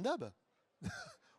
Nab.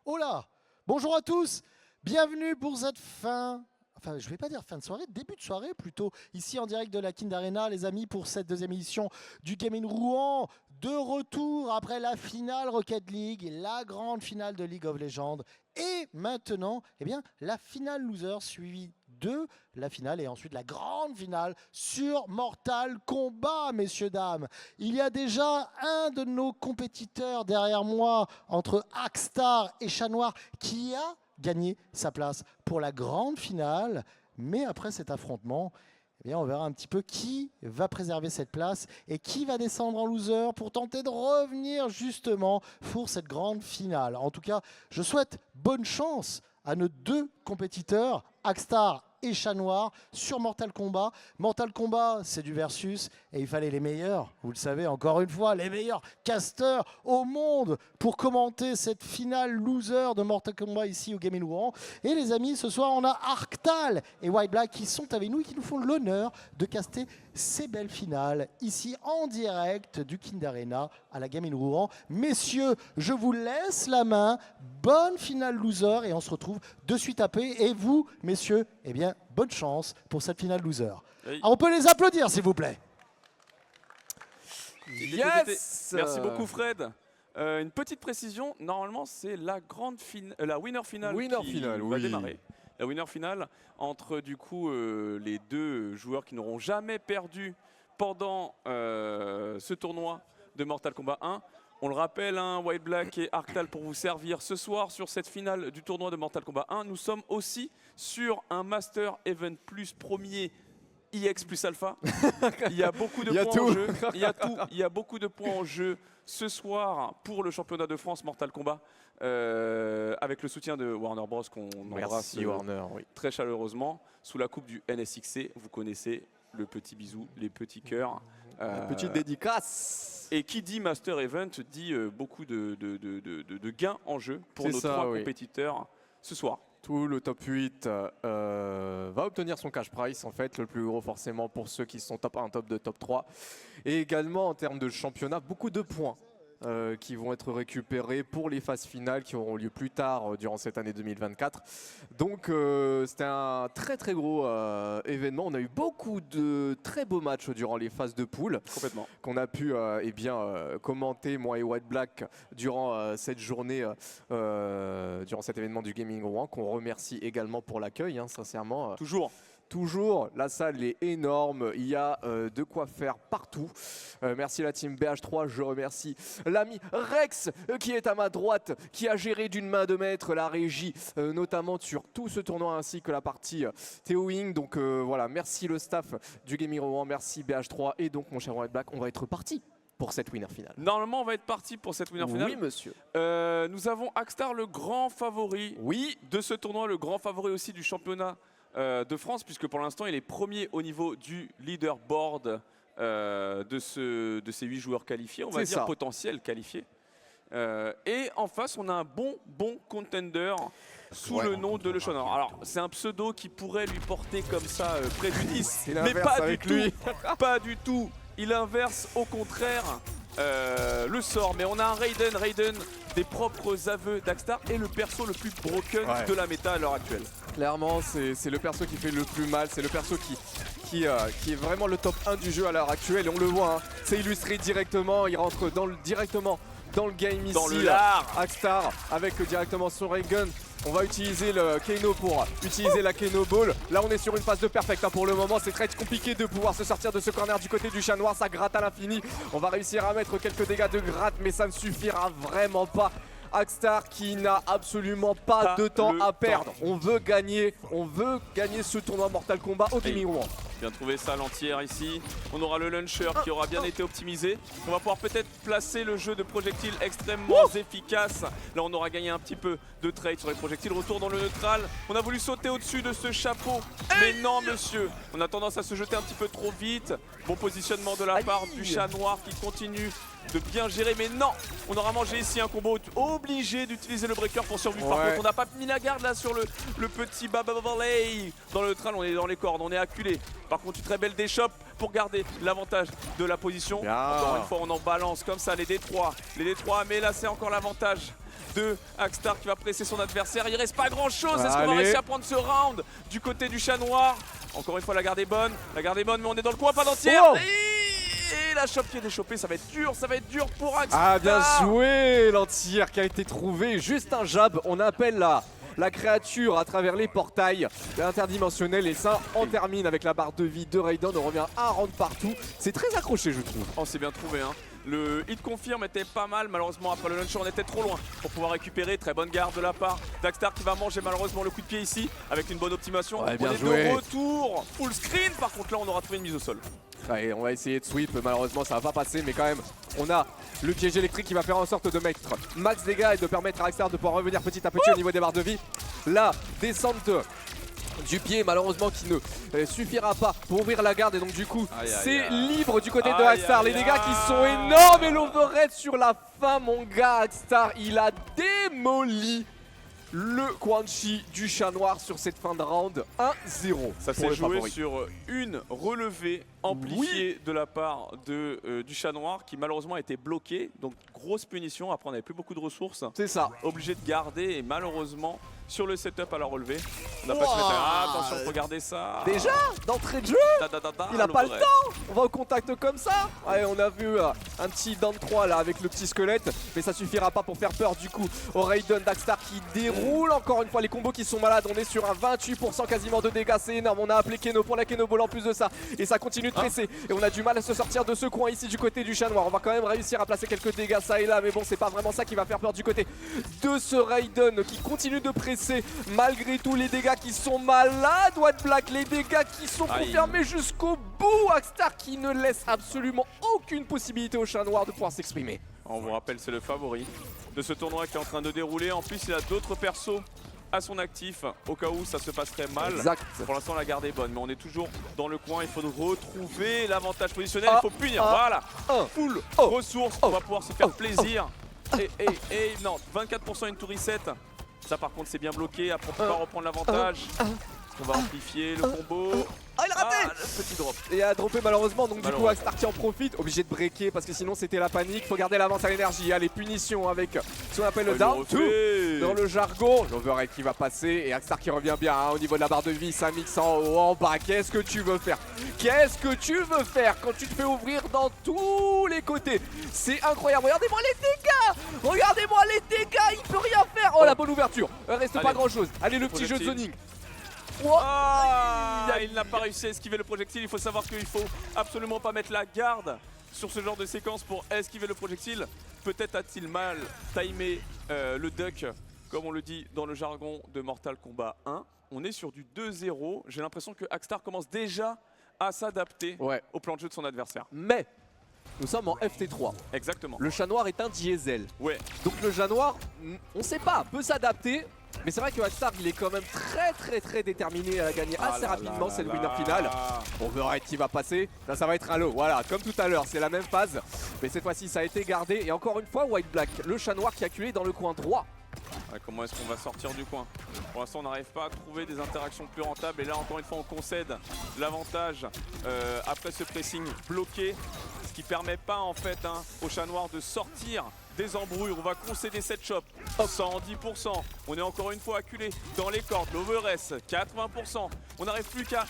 Oh là. Bonjour à tous. Bienvenue pour cette enfin je vais pas dire fin de soirée, début de soirée plutôt, ici en direct de la Kind Arena, les amis, pour cette deuxième édition du Gaming Rouen. De retour après la finale Rocket League, la grande finale de League of Legends. Et maintenant, eh bien, la finale loser suivie de la finale et ensuite la grande finale sur Mortal Kombat, messieurs, dames. Il y a déjà un de nos compétiteurs derrière moi, entre Akstar et Chat Noir, qui a gagné sa place pour la grande finale. Mais après cet affrontement, eh bien, on verra un petit peu qui va préserver cette place et qui va descendre en loser pour tenter de revenir justement pour cette grande finale. En tout cas, je souhaite bonne chance à nos deux compétiteurs, Akstar et Chat Noir, sur Mortal Kombat. Mortal Kombat, c'est du versus et il fallait les meilleurs, vous le savez, encore une fois, les meilleurs casters au monde pour commenter cette finale loser de Mortal Kombat ici au Gaming Rouen. Et les amis, ce soir, on a Arctal et White Black qui sont avec nous et qui nous font l'honneur de caster ces belles finales ici en direct du Kind Arena à la Gaming Rouen. Messieurs, je vous laisse la main. Bonne finale loser et on se retrouve de suite après. Et vous, messieurs, eh bien, bonne chance pour cette finale loser. Oui. On peut les applaudir, s'il vous plaît. Yes. Merci beaucoup, Fred. Une petite précision, normalement, c'est la winner finale qui va démarrer. La winner finale entre du coup les deux joueurs qui n'auront jamais perdu pendant ce tournoi de Mortal Kombat 1. On le rappelle, hein, White Black et Arctal pour vous servir ce soir sur cette finale du tournoi de Mortal Kombat 1. Nous sommes aussi sur un Master Event Plus premier IX plus Alpha. Il y a beaucoup de points en jeu. Il y a beaucoup de points en jeu ce soir pour le championnat de France Mortal Kombat. Avec le soutien de Warner Bros qu'on embrasse très chaleureusement sous la coupe du NSXC. Vous connaissez le petit bisou, les petits cœurs. Petite dédicace. Et qui dit Master Event dit beaucoup de gains en jeu pour nos trois compétiteurs ce soir. Tout le top 8 va obtenir son cash price, en fait, le plus gros forcément pour ceux qui sont top 1, top 2, top 3. Et également en termes de championnat, beaucoup de points qui vont être récupérés pour les phases finales qui auront lieu plus tard durant cette année 2024. Donc c'était un très très gros événement. On a eu beaucoup de très beaux matchs durant les phases de poule. Complètement. Qu'on a pu commenter, moi et White Black, durant cette journée, durant cet événement du Gaming Rouen, qu'on remercie également pour l'accueil, hein, sincèrement. Toujours, la salle est énorme, il y a de quoi faire partout. Merci la team BH3, je remercie l'ami Rex qui est à ma droite, qui a géré d'une main de maître la régie, notamment sur tout ce tournoi ainsi que la partie Théoing. Donc voilà, merci le staff du Gaming Rouen, merci BH3 et donc mon cher White Black, on va être parti pour cette winner finale. Normalement, on va être parti pour cette winner finale. Oui, monsieur. Nous avons Akstar, le grand favori de ce tournoi, le grand favori aussi du championnat de France, puisque pour l'instant il est premier au niveau du leaderboard de ces 8 joueurs qualifiés, on va dire potentiels qualifiés. Et en face on a un bon contender sous le nom de Le Chat Noir. Alors c'est un pseudo qui pourrait lui porter comme ça préjudice, mais pas du tout. Il inverse au contraire le sort, mais on a un Raiden des propres aveux d'Akstar et le perso le plus broken de la méta à l'heure actuelle. Clairement, c'est le perso qui fait le plus mal, c'est le perso qui est vraiment le top 1 du jeu à l'heure actuelle. Et on le voit, hein, c'est illustré directement, il rentre directement dans le game ici. Dans le lard. Akstar avec directement son ray gun. On va utiliser le Kano pour utiliser la Kano Ball. Là, on est sur une phase de perfect hein, pour le moment. C'est très compliqué de pouvoir se sortir de ce corner du côté du Chat Noir. Ça gratte à l'infini. On va réussir à mettre quelques dégâts de gratte, mais ça ne suffira vraiment pas. Akstar qui n'a absolument pas de temps à perdre. On veut gagner ce tournoi Mortal Kombat au Gaming Rouen. Bien trouvé ça l'entière ici. On aura le launcher qui aura bien été optimisé. On va pouvoir peut-être placer le jeu de projectiles extrêmement efficace. Là on aura gagné un petit peu de trade sur les projectiles. Retour dans le neutral. On a voulu sauter au-dessus de ce chapeau. Mais non monsieur. On a tendance à se jeter un petit peu trop vite. Bon positionnement de la part du Chat Noir qui continue de bien gérer, mais non, on aura mangé ici un combo obligé d'utiliser le breaker pour survivre. Par contre on n'a pas mis la garde là sur le petit Baba Valley. Dans le neutral on est dans les cordes, on est acculé. Par contre une très belle déchoppe, pour garder l'avantage de la position. Encore une fois, on en balance comme ça les D3. Les D3, mais là, c'est encore l'avantage de Axstar qui va presser son adversaire. Il reste pas grand chose. Est-ce qu'on va réussir à prendre ce round du côté du chat noir? Encore une fois, la garde est bonne, mais on est dans le coin, pas d'entière. Et la chope qui est déchopée, ça va être dur pour Axstar. Ah, bien joué, l'entière qui a été trouvée. Juste un jab, on appelle la créature à travers les portails interdimensionnels et ça on termine avec la barre de vie de Raiden. On revient un round partout. C'est très accroché, je trouve. Oh, c'est bien trouvé, hein. Le hit confirme était pas mal, malheureusement après le launcher on était trop loin pour pouvoir récupérer. Très bonne garde de la part d'Axstar qui va manger malheureusement le coup de pied ici avec une bonne optimisation. Ouais, bien on est joué. de retour, full screen, par contre là on aura trouvé une mise au sol. Allez, on va essayer de sweep, malheureusement ça va pas passer, mais quand même on a le piège électrique qui va faire en sorte de mettre max dégâts et de permettre à Axstar de pouvoir revenir petit à petit au niveau des barres de vie. La descente du pied malheureusement qui ne suffira pas pour ouvrir la garde et donc du coup c'est libre du côté de Axstar. Les dégâts qui sont énormes et l'overhead sur la fin, mon gars. Axstar il a démoli le Quan Chi du chat noir sur cette fin de round. 1-0. Ça s'est joué sur une relevée amplifiée de la part du chat noir qui malheureusement a été bloqué. Donc grosse punition, après on n'avait plus beaucoup de ressources. C'est ça. Obligé de garder et malheureusement sur le setup à la relevée. On n'a pas se mettre attention, regardez ça. Déjà d'entrée de jeu, il a pas le temps. On va au contact comme ça. Ouais, on a vu un petit down 3 là avec le petit squelette, mais ça suffira pas pour faire peur du coup au Raiden d'Axstar qui déroule encore une fois les combos qui sont malades. On est sur un 28% quasiment de dégâts, c'est énorme. On a appelé Keno pour la Keno Ball en plus de ça et ça continue de presser et on a du mal à se sortir de ce coin ici du côté du chat noir. On va quand même réussir à placer quelques dégâts ça et là, mais bon c'est pas vraiment ça qui va faire peur du côté de ce Raiden qui continue de presser malgré tout. Les dégâts qui sont malades, White Black, les dégâts qui sont confirmés jusqu'au bout. Axstar qui ne laisse absolument aucune possibilité au chat noir de pouvoir s'exprimer. On vous rappelle, c'est le favori de ce tournoi qui est en train de dérouler. En plus, il a d'autres persos à son actif au cas où ça se passerait mal. Exact. Pour l'instant, la garde est bonne, mais on est toujours dans le coin. Il faut retrouver l'avantage positionnel. Il faut punir. Voilà. Full ressources. On va pouvoir se faire plaisir. Et non, 24% une tour reset. Ça par contre c'est bien bloqué, après on va reprendre l'avantage. On va amplifier le combo. Ah, il a raté le petit drop. Et a droppé malheureusement, donc du coup Axstar qui en profite, obligé de breaker parce que sinon c'était la panique. Faut garder l'avance à l'énergie. Allez, punition avec ce qu'on appelle le down 2 dans le jargon. L'overhead qui va passer et Axstar qui revient bien au niveau de la barre de vie. Ça mixe en haut, en bas. Qu'est-ce que tu veux faire? Qu'est-ce que tu veux faire quand tu te fais ouvrir dans tous les côtés? C'est incroyable. Regardez-moi les dégâts. Regardez-moi les dégâts. Il peut rien faire. Oh, la bonne ouverture. Reste pas grand-chose. Allez, le petit jeu de zoning. Il n'a pas réussi à esquiver le projectile. Il faut savoir qu'il faut absolument pas mettre la garde sur ce genre de séquence pour esquiver le projectile. Peut-être a-t-il mal timé le duck, comme on le dit dans le jargon de Mortal Kombat 1. On est sur du 2-0. J'ai l'impression que Axstar commence déjà à s'adapter au plan de jeu de son adversaire. Mais nous sommes en FT3. Exactement. Le chat noir est un diesel. Ouais. Donc le chat noir, on sait pas, peut s'adapter. Mais c'est vrai que Axstar il est quand même très déterminé à gagner assez rapidement. C'est le winner final. Overhead qui va passer. Là ça va être un low. Voilà, comme tout à l'heure, c'est la même phase. Mais cette fois-ci ça a été gardé. Et encore une fois, White Black, le chat noir qui a acculé dans le coin droit. Comment est-ce qu'on va sortir du coin? Pour l'instant on n'arrive pas à trouver des interactions plus rentables. Et là encore une fois on concède l'avantage après ce pressing bloqué. Ce qui permet pas en fait au chat noir de sortir des embrouilles. On va concéder cette chope 110%. On est encore une fois acculé dans les cordes. L'overess 80%. On n'arrive plus qu'à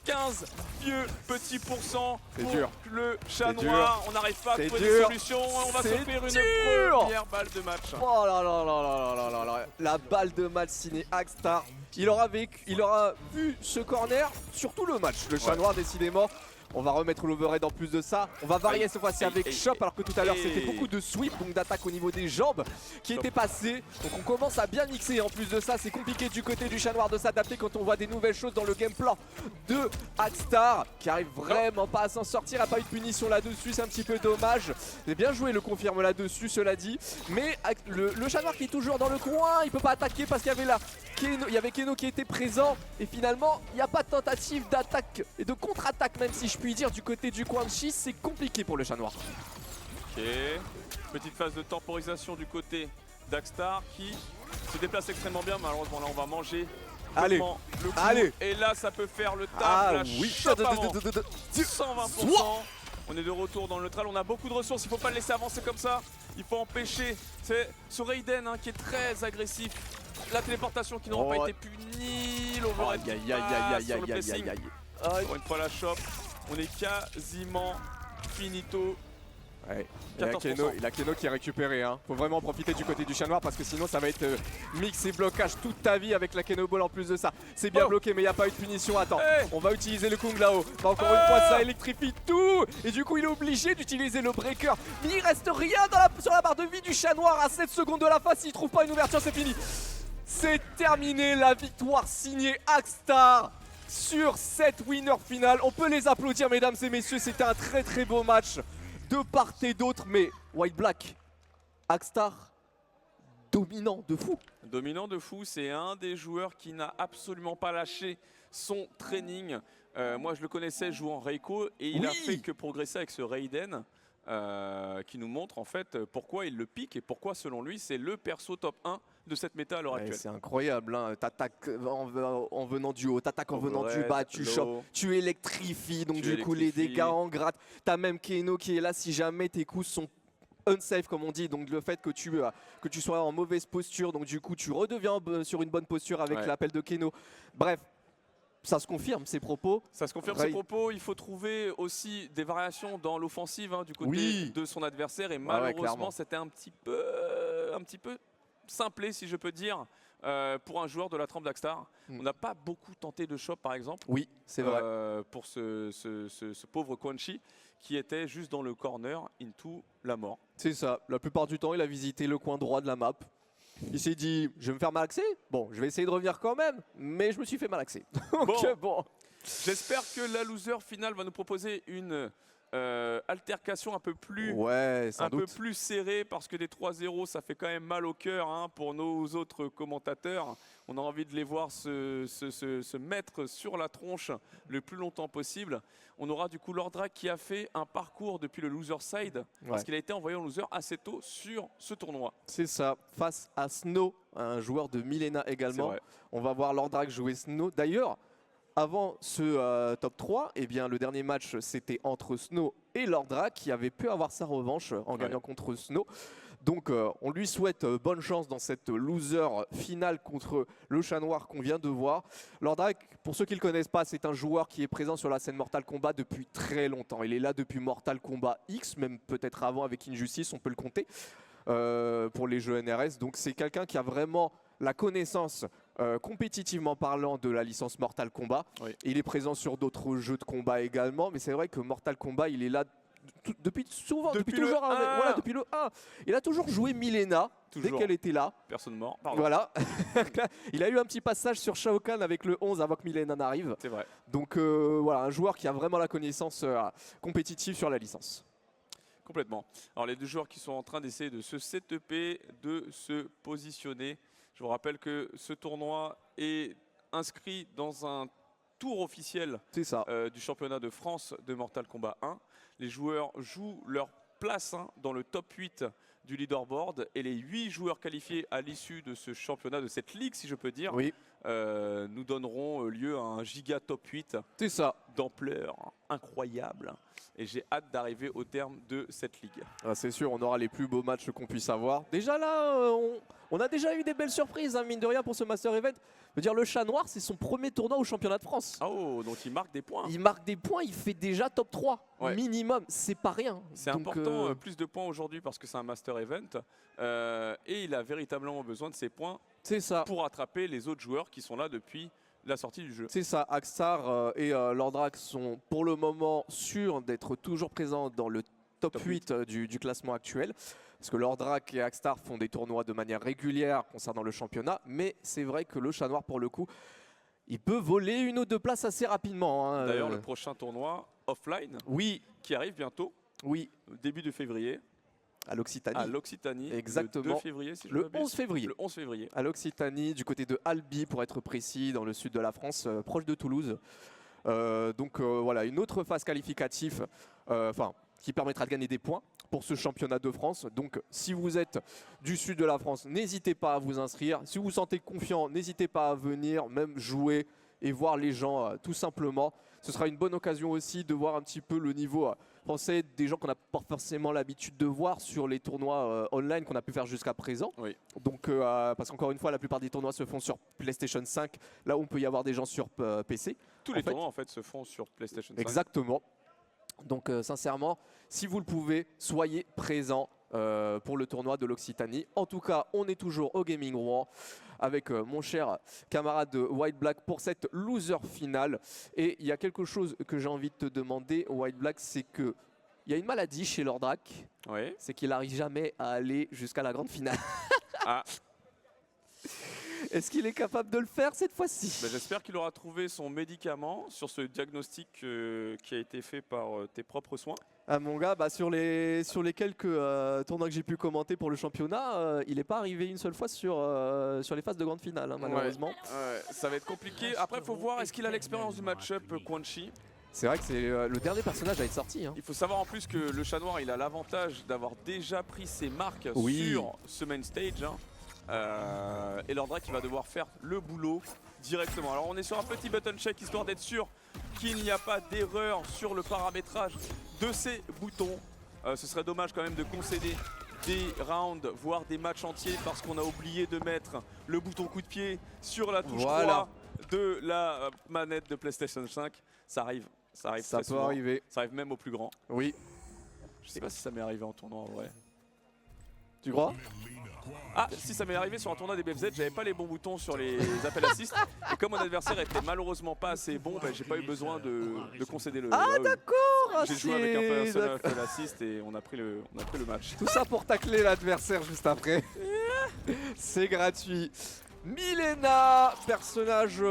15 vieux petits pourcents pour le chat noir. On n'arrive pas à trouver des solutions. On va s'offrir une première balle de match. Oh là là là là là là là. La balle de match signée Axstar. Il aura vu ce corner sur tout le match. Le chat noir décidément. On va remettre l'overhead en plus de ça. On va varier cette fois-ci avec Chop alors que tout à l'heure c'était beaucoup de sweep, donc d'attaque au niveau des jambes qui étaient passées. Donc on commence à bien mixer. En plus de ça, c'est compliqué du côté du chat noir de s'adapter quand on voit des nouvelles choses dans le game plan de Axstar qui arrive vraiment pas à s'en sortir. A pas eu de punition là-dessus, c'est un petit peu dommage. C'est bien joué, le confirme là-dessus, cela dit. Mais le chat noir qui est toujours dans le coin, il peut pas attaquer parce qu'il y avait Keno qui était présent. Et finalement, il n'y a pas de tentative d'attaque et de contre-attaque, même si je puis dire du côté du Quan Chi, c'est compliqué pour le chat noir. Ok, petite phase de temporisation du côté d'Axstar qui se déplace extrêmement bien. Malheureusement là on va manger Allez, le coup, allez. Et là, ça peut faire le taf. Ah oui. 120%. On est de retour dans le neutral. On a beaucoup de ressources. Il ne faut pas le laisser avancer comme ça. Il faut empêcher. C'est ce Raiden qui est très agressif. La téléportation qui n'aura pas été punie. L'overhead sur le pressing. Pour une fois la chope. On est quasiment finito. Ouais. Il y a Keno qui est récupéré. Faut vraiment en profiter du côté du chat noir parce que sinon ça va être mix et blocage toute ta vie avec la Keno Ball en plus de ça. C'est bien bloqué mais il n'y a pas eu de punition. Attends, on va utiliser le Kung Lao. Encore une fois ça électrifie tout. Et du coup il est obligé d'utiliser le breaker. Mais il reste rien sur la barre de vie du chat noir à 7 secondes de la fin. S'il trouve pas une ouverture c'est fini. C'est terminé, la victoire signée Axstar sur cette winner finale. On peut les applaudir mesdames et messieurs, c'était un très très beau match. De part et d'autre, mais White Black, Axstar, dominant de fou. Dominant de fou, c'est un des joueurs qui n'a absolument pas lâché son training. Moi je le connaissais jouant Reiko et il a fait que progresser avec ce Raiden qui nous montre en fait pourquoi il le pique et pourquoi selon lui c'est le perso top 1 de cette méta à l'heure actuelle. C'est incroyable, t'attaques en venant du haut, t'attaques en venant du bas, tu chopes, tu électrifies, donc du coup les dégâts en gratte. T'as même Keno qui est là si jamais tes coups sont unsafe comme on dit, donc le fait que tu sois en mauvaise posture, donc du coup tu redeviens sur une bonne posture avec l'appel de Keno. Bref. Ça se confirme ces propos. Ça se confirme ces propos. Il faut trouver aussi des variations dans l'offensive du côté de son adversaire. Et malheureusement, c'était un petit peu simplé, si je peux dire, pour un joueur de la trempe d'Axstar. On n'a pas beaucoup tenté de shop, par exemple. Oui, c'est vrai. Pour ce pauvre Quan Chi qui était juste dans le corner into la mort. C'est ça. La plupart du temps, il a visité le coin droit de la map. Il s'est dit, je vais me faire malaxer. Bon, je vais essayer de revenir quand même, mais je me suis fait malaxer. Bon. J'espère que la loser finale va nous proposer une altercation un peu plus, plus serrée, parce que des 3-0, ça fait quand même mal au cœur pour nos autres commentateurs. On a envie de les voir se mettre sur la tronche le plus longtemps possible. On aura du coup Lordrak qui a fait un parcours depuis le loser side parce qu'il a été envoyé en loser assez tôt sur ce tournoi. C'est ça, face à Snow, un joueur de Milena également. On va voir Lordrak jouer Snow. D'ailleurs, avant ce top 3, eh bien, le dernier match c'était entre Snow et Lordrak qui avait pu avoir sa revanche en gagnant contre Snow. Donc on lui souhaite bonne chance dans cette loser finale contre le chat noir qu'on vient de voir. Lordrak, pour ceux qui ne le connaissent pas, c'est un joueur qui est présent sur la scène Mortal Kombat depuis très longtemps. Il est là depuis Mortal Kombat X, même peut-être avant avec Injustice, on peut le compter, pour les jeux NRS. Donc c'est quelqu'un qui a vraiment la connaissance compétitivement parlant de la licence Mortal Kombat. Il est présent sur d'autres jeux de combat également, mais c'est vrai que Mortal Kombat, il est là depuis toujours, depuis le 1. Il a toujours joué Milena dès qu'elle était là. Personne mort. Voilà. Il a eu un petit passage sur Shao Kahn avec le 11 avant que Milena n'arrive. C'est vrai. Donc voilà, un joueur qui a vraiment la connaissance compétitive sur la licence. Complètement. Alors les deux joueurs qui sont en train d'essayer de se setuper, de se positionner. Je vous rappelle que ce tournoi est inscrit dans un tour officiel du championnat de France de Mortal Kombat 1. Les joueurs jouent leur place dans le top 8 du leaderboard et les 8 joueurs qualifiés à l'issue de ce championnat, de cette ligue si je peux dire, nous donneront lieu à un giga top 8 d'ampleur incroyable. Et j'ai hâte d'arriver au terme de cette ligue. C'est sûr, on aura les plus beaux matchs qu'on puisse avoir. Déjà là, on a déjà eu des belles surprises, mine de rien, pour ce Master Event. Je veux dire, le chat noir, c'est son premier tournoi au championnat de France. Oh, donc il marque des points. Il marque des points, il fait déjà top 3 minimum. C'est pas rien. C'est important, plus de points aujourd'hui parce que c'est un Master Event. Et il a véritablement besoin de ces points pour attraper les autres joueurs qui sont là depuis la sortie du jeu. C'est ça, Axstar et Lordrak sont pour le moment sûrs d'être toujours présents dans le top 8 du classement actuel. Parce que Lordrak et Axstar font des tournois de manière régulière concernant le championnat. Mais c'est vrai que le chat noir, pour le coup, il peut voler une ou deux places assez rapidement. D'ailleurs, le prochain tournoi offline qui arrive bientôt, début de février. À l'Occitanie. À l'Occitanie. Exactement. Le 2 février, si je le 11 février. Le 11 février. À l'Occitanie, du côté de Albi, pour être précis, dans le sud de la France, proche de Toulouse. Donc voilà, une autre phase qualificative, qui permettra de gagner des points. pour ce championnat de France. Donc si vous êtes du sud de la France, n'hésitez pas à vous inscrire. Si vous vous sentez confiant, n'hésitez pas à venir, même jouer et voir les gens tout simplement. Ce sera une bonne occasion aussi de voir un petit peu le niveau français, des gens qu'on n'a pas forcément l'habitude de voir sur les tournois online qu'on a pu faire jusqu'à présent. Oui. Donc, parce qu'encore une fois, la plupart des tournois se font sur PlayStation 5, là où on peut y avoir des gens sur PC. Tous les tournois en fait se font sur PlayStation 5. Exactement. Donc sincèrement, si vous le pouvez, soyez présents pour le tournoi de l'Occitanie. En tout cas, on est toujours au Gaming Rouen avec mon cher camarade de White Black pour cette loser finale. Et il y a quelque chose que j'ai envie de te demander, White Black, c'est que il y a une maladie chez Lordrac, oui. c'est qu'il n'arrive jamais à aller jusqu'à la grande finale. Ah. Est-ce qu'il est capable de le faire cette fois-ci? J'espère qu'il aura trouvé son médicament sur ce diagnostic qui a été fait par tes propres soins. Ah mon gars, sur les quelques tournois que j'ai pu commenter pour le championnat, il n'est pas arrivé une seule fois sur les phases de grande finale, hein, malheureusement. Ça va être compliqué. Après, il faut voir, est-ce qu'il a l'expérience du match-up Quan Chi? C'est vrai que c'est le dernier personnage à être sorti. Hein. Il faut savoir en plus que le chat noir, il a l'avantage d'avoir déjà pris ses marques sur ce main stage. Hein. Et Lordrac qui va devoir faire le boulot directement. Alors on est sur un petit button check histoire d'être sûr qu'il n'y a pas d'erreur sur le paramétrage de ces boutons. Ce serait dommage quand même de concéder des rounds, voire des matchs entiers parce qu'on a oublié de mettre le bouton coup de pied sur la touche 3 de la manette de PlayStation 5. Ça arrive très souvent. Arriver. Ça arrive même au plus grand. Oui. Je sais pas si ça m'est arrivé en tournoi en vrai. Tu crois? Ah, si ça m'est arrivé sur un tournoi des BFZ, j'avais pas les bons boutons sur les appels assist. Et comme mon adversaire était malheureusement pas assez bon, j'ai pas eu besoin de concéder le. Ah d'accord. J'ai joué avec un seul appel assist et on a pris le match. Tout ça pour tacler l'adversaire juste après. C'est gratuit. Milena, personnage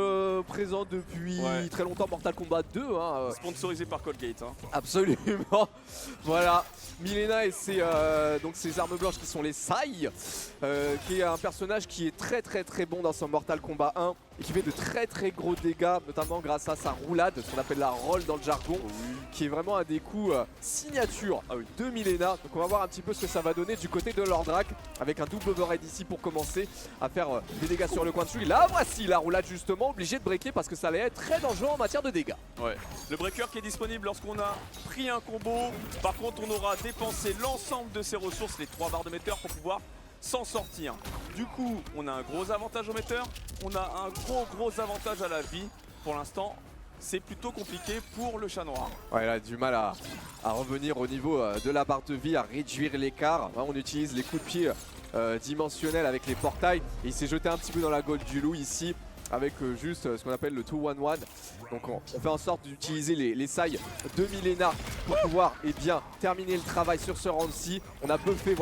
présent depuis très longtemps, Mortal Kombat 2. Hein, sponsorisé par Colgate. Hein. Absolument. Voilà, Milena et ses armes blanches qui sont les Sai, qui est un personnage qui est très bon dans son Mortal Kombat 1 et qui fait de très gros dégâts, notamment grâce à sa roulade, ce qu'on appelle la roll dans le jargon, qui est vraiment un des coups signature de Milena. Donc on va voir un petit peu ce que ça va donner du côté de Lordrac, avec un double overhead ici pour commencer à faire des dégâts sur le coin dessus. Là voici la roulade justement, obligé de breaker parce que ça allait être très dangereux en matière de dégâts. Ouais. Le breaker qui est disponible lorsqu'on a pris un combo. Par contre on aura dépensé l'ensemble de ses ressources, les 3 barres de metteur pour pouvoir s'en sortir. Du coup on a un gros avantage au metteur, on a un gros avantage à la vie. Pour l'instant c'est plutôt compliqué pour le chat noir. Ouais, il a du mal à revenir au niveau de la barre de vie, à réduire l'écart. On utilise les coups de pied dimensionnels avec les portails. Et il s'est jeté un petit peu dans la gueule du loup ici, avec juste ce qu'on appelle le 2-1-1. Donc on fait en sorte d'utiliser les sailles de Milena pour pouvoir terminer le travail sur ce round-ci. On a buffé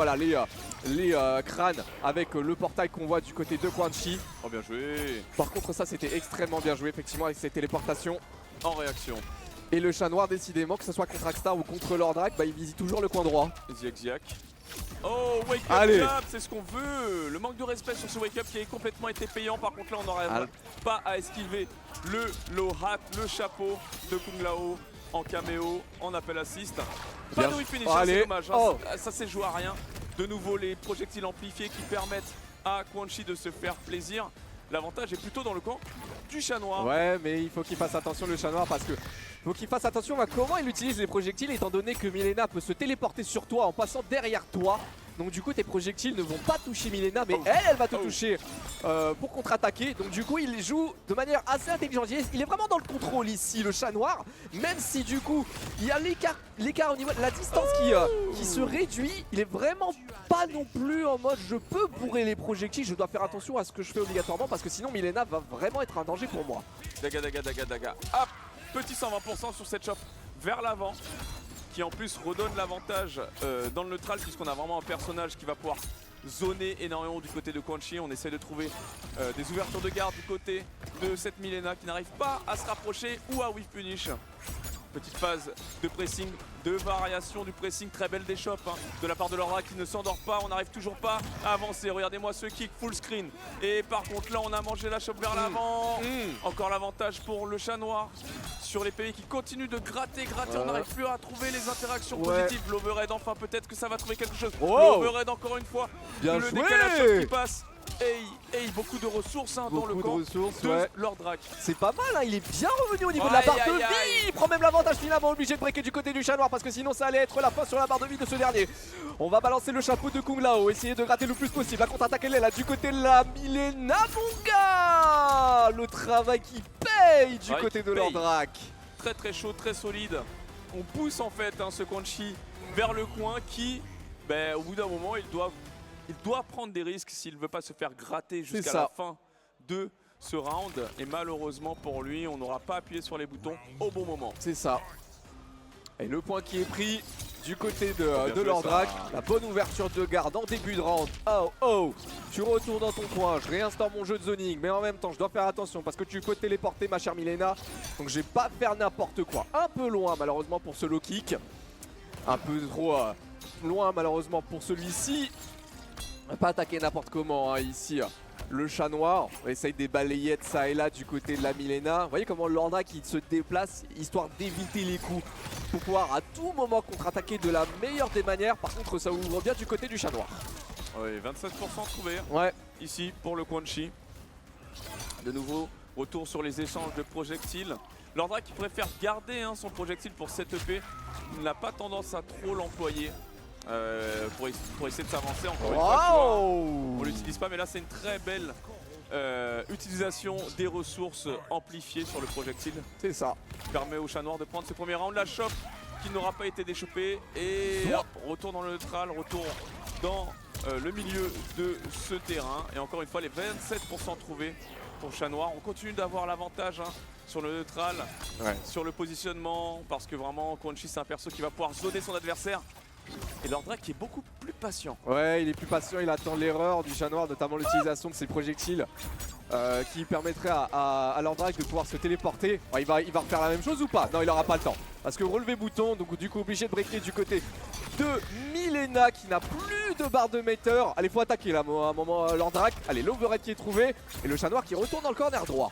les crânes avec le portail qu'on voit du côté de Quan Chi. Oh bien joué. Par contre ça c'était extrêmement bien joué effectivement avec cette téléportation. En réaction. Et le chat noir décidément, que ce soit contre Akstar ou contre Lordrac, il visite toujours le coin droit. Ziak. Oh, wake up jab, c'est ce qu'on veut. Le manque de respect sur ce wake up qui a complètement été payant. Par contre là on n'aurait pas à esquiver le low hat, le chapeau de Kung Lao en caméo, en appel assist. Pas de finish, c'est dommage, ça s'est joué à rien. De nouveau les projectiles amplifiés qui permettent à Quan Chi de se faire plaisir. L'avantage est plutôt dans le camp du chat noir. Ouais, mais il faut qu'il fasse attention le chat noir parce que faut qu'il fasse attention à comment il utilise les projectiles, étant donné que Milena peut se téléporter sur toi en passant derrière toi. Donc du coup tes projectiles ne vont pas toucher Milena, mais elle va te toucher pour contre-attaquer. Donc du coup il joue de manière assez intelligente. Il est vraiment dans le contrôle ici, le chat noir. Même si du coup il y a l'écart au niveau de la distance qui se réduit. Il est vraiment pas non plus en mode je peux bourrer les projectiles. Je dois faire attention à ce que je fais obligatoirement parce que sinon Milena va vraiment être un danger pour moi. Daga. Hop, petit 120% sur cette chope vers l'avant, qui en plus redonne l'avantage dans le neutral, puisqu'on a vraiment un personnage qui va pouvoir zoner énormément du côté de Quan Chi. On essaie de trouver des ouvertures de garde du côté de cette Milena qui n'arrive pas à se rapprocher ou à whiff punish. Petite phase de pressing, de variation du pressing, très belle d'échoppe de la part de Lordrak qui ne s'endort pas, on n'arrive toujours pas à avancer. Regardez-moi ce kick full screen. Et par contre là on a mangé la chope vers l'avant. Encore l'avantage pour le chat noir sur les PV qui continuent de gratter, on n'arrive plus à trouver les interactions positives. L'overhead enfin peut-être que ça va trouver quelque chose. L'overhead encore une fois, bien le joué. décalage qui passe. Et beaucoup de ressources dans le camp de Lordrak. C'est pas mal, il est bien revenu au niveau de la barre de vie. Il prend même l'avantage finalement, obligé de breaker du côté du chat noir parce que sinon ça allait être la fin sur la barre de vie de ce dernier. On va balancer le chapeau de Kung Lao, essayer de gratter le plus possible. La contre-attaque elle est là du côté de la Milena Monga. Le travail qui paye du côté de Lordrak. Très très chaud, très solide. On pousse en fait ce Quanchi vers le coin qui, au bout d'un moment, il doit prendre des risques s'il ne veut pas se faire gratter jusqu'à la fin de ce round. Et malheureusement pour lui, on n'aura pas appuyé sur les boutons au bon moment. C'est ça. Et le point qui est pris du côté de Lordrak. La bonne ouverture de garde en début de round. Oh, tu retournes dans ton coin, je réinstaure mon jeu de zoning. Mais en même temps, je dois faire attention parce que tu peux téléporter ma chère Milena. Donc je vais pas faire n'importe quoi. Un peu loin malheureusement pour ce low kick. Un peu trop loin malheureusement pour celui-ci. Pas attaquer n'importe comment ici. Le chat noir, on essaye des balayettes ça et là du côté de la Milena. Vous voyez comment Lordrak il se déplace histoire d'éviter les coups pour pouvoir à tout moment contre-attaquer de la meilleure des manières. Par contre ça ouvre bien du côté du chat noir. Oui, 27% trouvé ici pour le Quanchi. De nouveau, retour sur les échanges de projectiles. Lordrak qui préfère garder son projectile pour cette EP. Il n'a pas tendance à trop l'employer. Pour essayer de s'avancer encore une fois, on l'utilise pas, mais là c'est une très belle utilisation des ressources amplifiées sur le projectile. C'est ça. Qui permet au chat noir de prendre ce premier round. La chope qui n'aura pas été déchopée et hop, retour dans le neutral, retour dans le milieu de ce terrain. Et encore une fois les 27% trouvés pour chat noir. On continue d'avoir l'avantage sur le neutral, sur le positionnement, parce que vraiment Quanchi c'est un perso qui va pouvoir zoner son adversaire. Et Lordrak qui est beaucoup plus patient. Ouais, il est plus patient, il attend l'erreur du chat noir, notamment l'utilisation de ses projectiles qui permettrait à Lordrak de pouvoir se téléporter. Il va refaire la même chose ou pas? Non, il aura pas le temps. Parce que relevé bouton, donc du coup obligé de breaker du côté de Milena qui n'a plus de barre de meter. Allez, faut attaquer là, à un moment Lordrak. Allez, l'overhead qui est trouvé et le chat noir qui retourne dans le corner droit.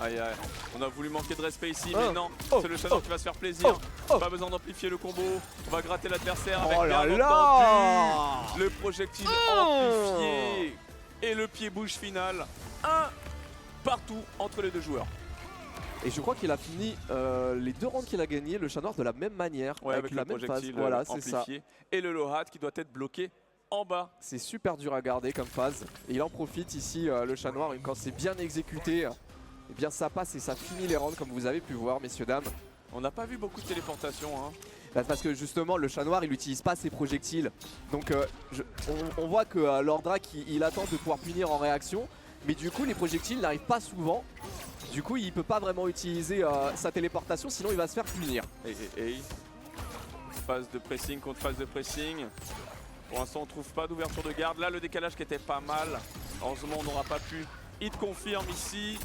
Aïe aïe, on a voulu manquer de respect ici, mais non, c'est le chat noir qui va se faire plaisir. Pas besoin d'amplifier le combo, on va gratter l'adversaire avec bien entendu le projectile amplifié et le pied bouche final. Un partout entre les deux joueurs. Et je crois qu'il a fini les deux rounds qu'il a gagné, le chat noir de la même manière, avec la même phase. Voilà, c'est ça. Et le low hat qui doit être bloqué en bas. C'est super dur à garder comme phase. Et il en profite ici, le chat noir, quand c'est bien exécuté. Eh bien ça passe et ça finit les rounds comme vous avez pu voir, messieurs dames. On n'a pas vu beaucoup de téléportation parce que justement le chat noir il n'utilise pas ses projectiles. Donc on voit que Lordrak il attend de pouvoir punir en réaction. Mais du coup les projectiles n'arrivent pas souvent. Du coup il peut pas vraiment utiliser sa téléportation, sinon il va se faire punir. Phase de pressing contre phase de pressing. Pour l'instant on trouve pas d'ouverture de garde. Là le décalage qui était pas mal. Heureusement on n'aura pas pu. Hit confirme ici.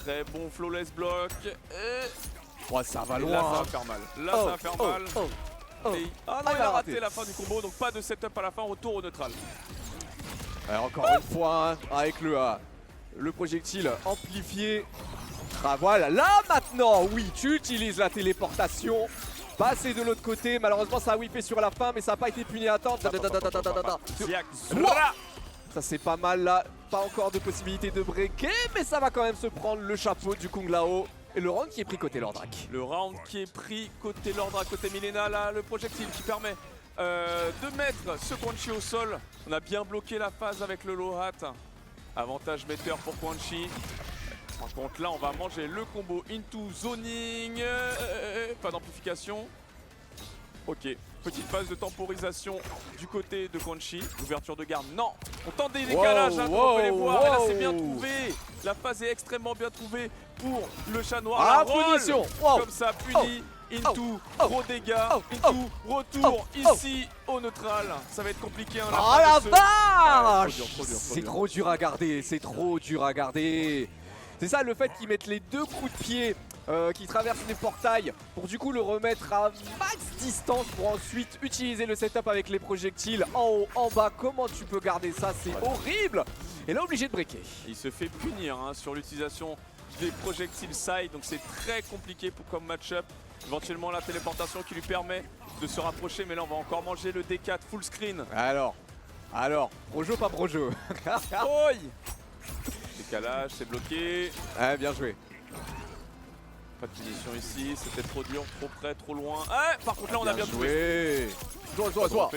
Très bon flawless block. Ça va loin. Là ça va faire mal. Là ça va faire mal. Ah non, il a raté la fin du combo, donc pas de setup à la fin, retour au neutral. Alors, encore une fois, avec le projectile amplifié. Voilà, là maintenant, oui, tu utilises la téléportation. Passer de l'autre côté, malheureusement ça a whippé sur la fin, mais ça n'a pas été puni à temps. Ça c'est pas mal là, pas encore de possibilité de breaker, mais ça va quand même se prendre le chapeau du Kung Lao. Et le round qui est pris côté Lordrak. Le round qui est pris côté Lordrak, côté Milena, là le projectile qui permet de mettre ce Quanchi au sol. On a bien bloqué la phase avec le low hat. Avantage meter pour Quanchi. Par contre là on va manger le combo into zoning. Pas d'amplification. Ok, petite phase de temporisation du côté de Quanchi. L'ouverture de garde, non. On tente des décalages, comme on peut les voir. Et là c'est bien trouvé. La phase est extrêmement bien trouvée pour le chat noir. Punition. Comme ça, puni. Into, gros dégâts. Into, retour ici au neutral. Ça va être compliqué. Oh la vache! C'est trop dur à garder. C'est trop dur à garder. C'est ça le fait qu'ils mettent les deux coups de pied qui traverse les portails pour du coup le remettre à max distance pour ensuite utiliser le setup avec les projectiles en haut, en bas. Comment tu peux garder ça? C'est horrible. Et là, obligé de breaker. Il se fait punir hein, sur l'utilisation des projectiles side, donc c'est très compliqué comme match-up. Éventuellement la téléportation qui lui permet de se rapprocher, mais là on va encore manger le D4 full screen. Alors, projo pas projo. Oi. Décalage, c'est bloqué. Ouais, bien joué. Pas de punition ici, c'était trop dur, trop près, trop loin. Ah, par contre là on a bien joué. Toi.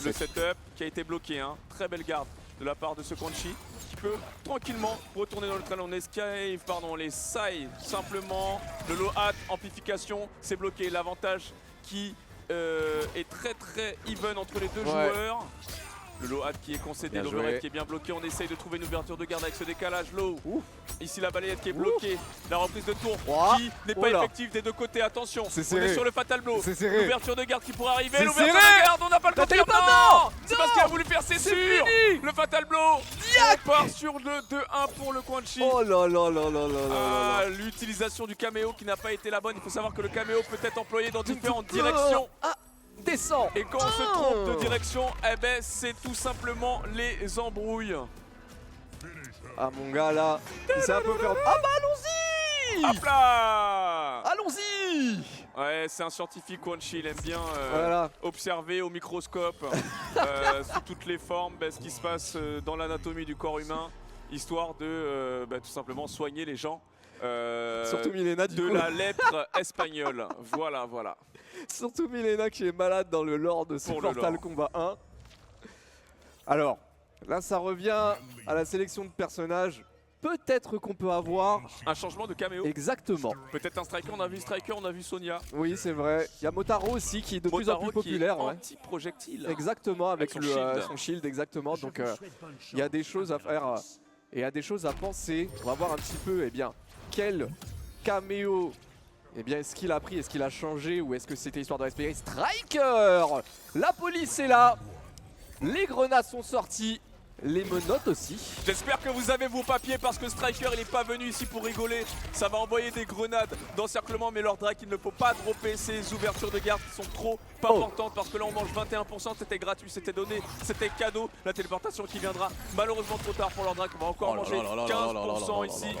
Le setup qui a été bloqué, hein. Très belle garde de la part de ce Quanchi qui peut tranquillement retourner dans le train. On esquive, pardon, les side simplement. Le low hat, amplification, c'est bloqué. L'avantage qui est très even entre les deux joueurs. Le low hat qui est concédé, l'overhead qui est bien bloqué. On essaye de trouver une ouverture de garde avec ce décalage low. Ici la balayette qui est bloquée. La reprise de tour qui n'est pas effective des deux côtés. Attention, on est sur le fatal blow. L'ouverture de garde qui pourrait arriver. L'ouverture de garde, on n'a pas le confirmement. C'est parce qu'il a voulu faire, c'est sûr. Le fatal blow. On part sur le 2-1 pour le Quanchi. Oh là là là là là là. L'utilisation du caméo qui n'a pas été la bonne. Il faut savoir que le caméo peut être employé dans différentes directions. Descend. Et quand on se trompe de direction, eh ben c'est tout simplement les embrouilles. Ah mon gars là, il s'est un peu perdu. Ah bah allons-y. Hop là. Allons-y. Ouais, c'est un scientifique Quanchi, il aime bien observer au microscope sous toutes les formes ce qui se passe dans l'anatomie du corps humain, histoire de tout simplement soigner les gens. Surtout Milena de la lèpre espagnole. Voilà. Surtout Milena qui est malade dans le lore de ce Mortal Kombat 1. Alors, là ça revient à la sélection de personnages. Peut-être qu'on peut avoir un changement de caméo. Exactement. Peut-être un striker, on a vu Striker, on a vu Sonia. Oui c'est vrai. Il y a Motaro aussi qui est de plus en plus populaire. Anti-projectile. Exactement, avec son shield exactement. Donc il y a des choses à faire et il y a des choses à penser. On va voir un petit peu quel caméo est-ce qu'il a pris, est-ce qu'il a changé ou est-ce que c'était histoire de respirer. Striker. La police est là, les grenades sont sorties, les menottes aussi. J'espère que vous avez vos papiers parce que Striker il n'est pas venu ici pour rigoler. Ça va envoyer des grenades d'encerclement, mais leur drag il ne faut pas dropper ces ouvertures de garde qui sont trop importantes parce que là on mange 21%, c'était gratuit, c'était donné, c'était cadeau. La téléportation qui viendra malheureusement trop tard pour leur drag, on va encore manger 15% ici.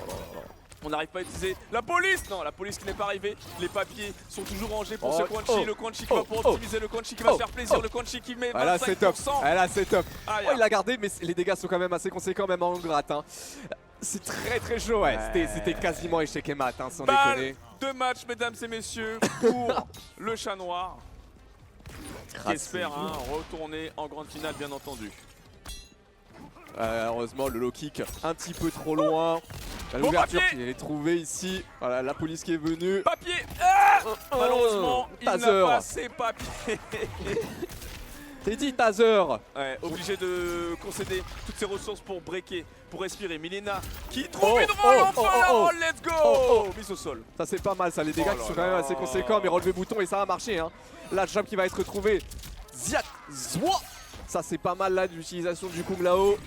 On n'arrive pas à utiliser la police. Non, la police qui n'est pas arrivée. Les papiers sont toujours rangés pour ce Quanchi. Le Quanchi qui va pour optimiser, le Quanchi qui va se faire plaisir. Le Quanchi qui met 25%. C'est top. C'est top. Il l'a gardé, mais les dégâts sont quand même assez conséquents, même en gratte. C'est très chaud. C'était quasiment échec et mat, sans déconner. Deux matchs, mesdames et messieurs, pour le chat noir. Qui espère retourner en grande finale, bien entendu. Heureusement le low kick un petit peu trop loin. L'ouverture qui est trouvée ici. Voilà la police qui est venue. Papier. Malheureusement il n'a pas ses papiers. T'es dit Taser. Ouais, obligé de concéder toutes ses ressources pour breaker, pour respirer. Milena qui trouve une roll, let's go. Mise au sol. Ça c'est pas mal ça, les dégâts qui sont quand même assez conséquents, mais relevé bouton et ça a marché. La jump qui va être retrouvée. Ziak Zwa. Ça c'est pas mal là d'utilisation du Kung Lao.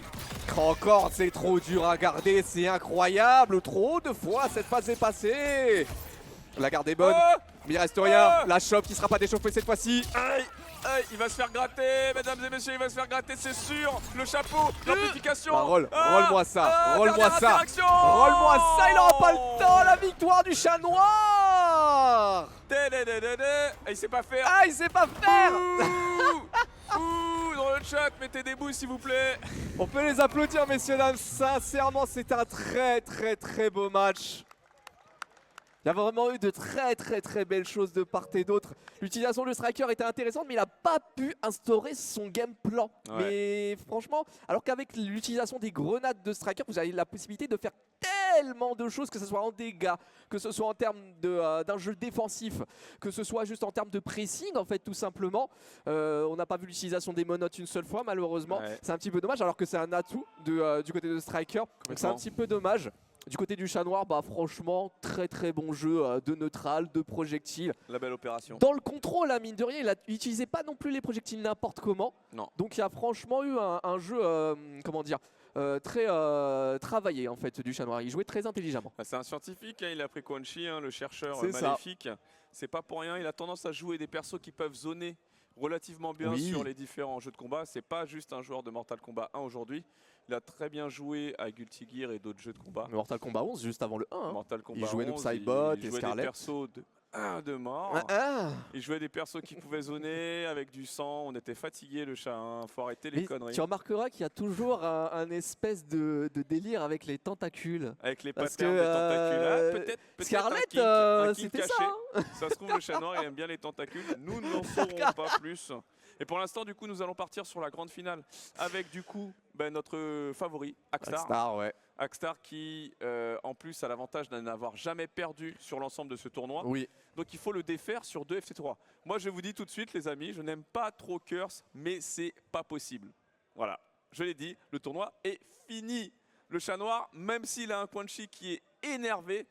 Encore c'est trop dur à garder, c'est incroyable. Trop de fois cette phase est passée. La garde est bonne, mais il reste rien. La chope qui sera pas déchauffée cette fois-ci. Il va se faire gratter, mesdames et messieurs, il va se faire gratter, c'est sûr. Le chapeau, l'amplification. Roll-moi ça, roll-moi ça. Roll-moi ça, il n'aura pas le temps. La victoire du chat noir. Il sait pas faire. Il sait pas faire. Dans le chat, mettez des bouts s'il vous plaît. On peut les applaudir, messieurs dames. Sincèrement, c'était un très beau match. Il y a vraiment eu de très belles choses de part et d'autre. L'utilisation de Striker était intéressante, mais il n'a pas pu instaurer son game plan. Mais franchement, alors qu'avec l'utilisation des grenades de Striker, vous avez la possibilité de faire tellement de choses, que ce soit en dégâts, que ce soit en termes d'un jeu défensif, que ce soit juste en termes de pressing, en fait, tout simplement. On n'a pas vu l'utilisation des monotes une seule fois, malheureusement. C'est un petit peu dommage, alors que c'est un atout du côté de Striker. Donc c'est un petit peu dommage. Du côté du chat noir, franchement, très bon jeu de neutral, de projectiles. La belle opération. Dans le contrôle, mine de rien, il n'utilisait pas non plus les projectiles n'importe comment. Non. Donc il y a franchement eu un jeu, comment dire, très travaillé en fait du chat noir. Il jouait très intelligemment. C'est un scientifique, hein, il a pris Quan Chi, le chercheur maléfique. C'est pas pour rien, il a tendance à jouer des persos qui peuvent zoner relativement bien sur les différents jeux de combat. C'est pas juste un joueur de Mortal Kombat 1 aujourd'hui. Il a très bien joué à Guilty Gear et d'autres jeux de combat. Mortal Kombat 11 juste avant le 1. Hein. Mortal Kombat il jouait 11, Psybot il et jouait Scarlet. des persos de mort. Il jouait des persos qui pouvaient zoner avec du sang. On était fatigué le chat. Hein. Faut arrêter les conneries. Tu remarqueras qu'il y a toujours un espèce de délire avec les tentacules. Avec les patterns des tentacules. Peut-être Scarlet, c'était ça. Hein. Ça se trouve le chat noir il aime bien les tentacules. Nous n'en saurons pas plus. Et pour l'instant, du coup, nous allons partir sur la grande finale avec du coup notre favori, Axstar. Axstar qui, en plus, a l'avantage de n'avoir jamais perdu sur l'ensemble de ce tournoi. Oui. Donc il faut le défaire sur 2 FT3. Moi, je vous dis tout de suite, les amis, je n'aime pas trop Curse, mais c'est pas possible. Voilà, je l'ai dit, le tournoi est fini. Le chat noir, même s'il a un Quan Chi qui est énervé,